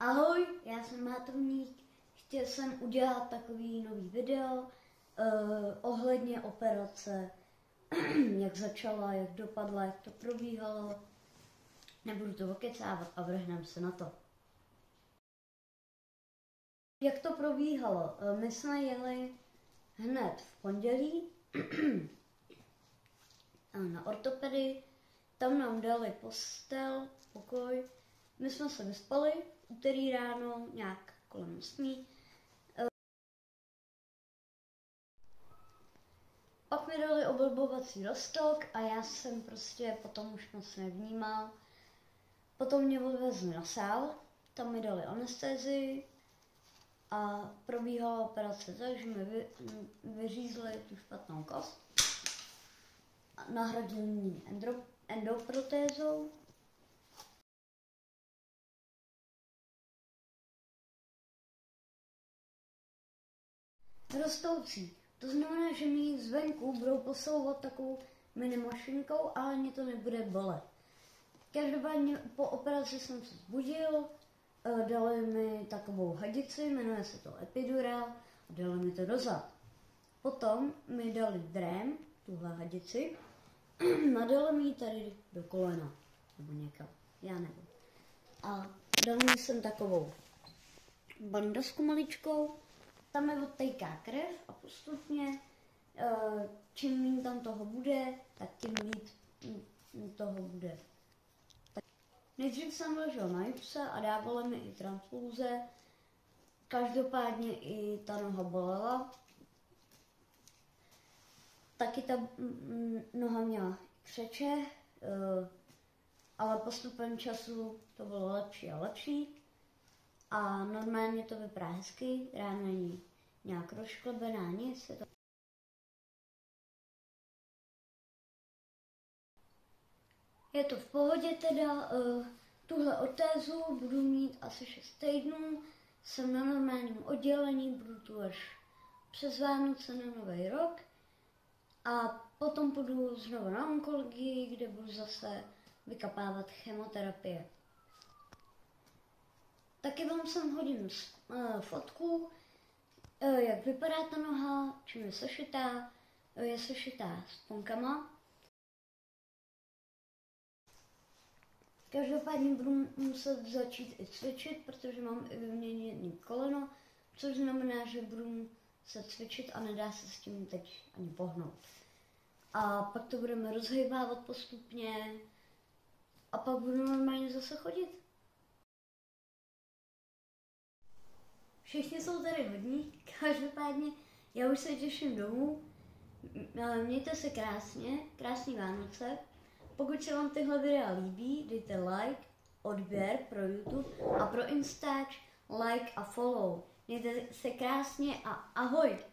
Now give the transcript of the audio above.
Ahoj, já jsem Mátovník, chtěl jsem udělat takový nový video ohledně operace, jak začala, jak dopadla, jak to probíhalo. Nebudu to okecávat a vrhneme se na to. Jak to probíhalo? My jsme jeli hned v pondělí na ortopedii, tam nám dali postel, pokoj, my jsme se vyspali, úterý ráno nějak kolem 8. Pak mi dali oblbovací roztok a já jsem prostě potom už moc nevnímal. Potom mě odvezli na sál, tam mi dali anestezii a probíhala operace tak, že mi vyřízli tu špatnou kost a nahradili ji endoprotézou. Rostoucí. To znamená, že mi zvenku budou posouvat takovou mini mašinkou, ale mě to nebude bolet. Každopádně po operaci jsem se zbudil, dali mi takovou hadici, jmenuje se to epidural, a dali mi to do zad. Potom mi dali drém, tuhle hadici, a dali mi ji tady do kolena, nebo někam, já nevím. A dali mi sem takovou bandasku maličkou, tam mi odtejká krev a postupně, čím méně tam toho bude, tak tím líp toho bude. Nejdřív jsem ležel na jipse a dávali mi i transfúze, každopádně i ta noha bolela. Taky ta noha měla křeče, ale postupem času to bylo lepší a lepší. A normálně to vypadá hezky, ráno není nějak rozšklebená, nic. Je to v pohodě teda, tuhle ortézu budu mít asi 6 týdnů, jsem na normálním oddělení, budu tu až přes Vánoce na Nový rok a potom půjdu znovu na onkologii, kde budu zase vykapávat chemoterapie. Taky vám sem hodím fotku, jak vypadá ta noha, čím je sešitá sponkama. Každopádně budu muset začít i cvičit, protože mám i vyměněné koleno, což znamená, že budu se cvičit a nedá se s tím teď ani pohnout. A pak to budeme rozhýbávat postupně a pak budu normálně zase chodit. Všichni jsou tady hodní, každopádně já už se těším domů. Mějte se krásně, krásný Vánoce. Pokud se vám tyhle videa líbí, dejte like, odběr pro YouTube a pro Instač like a follow. Mějte se krásně a ahoj!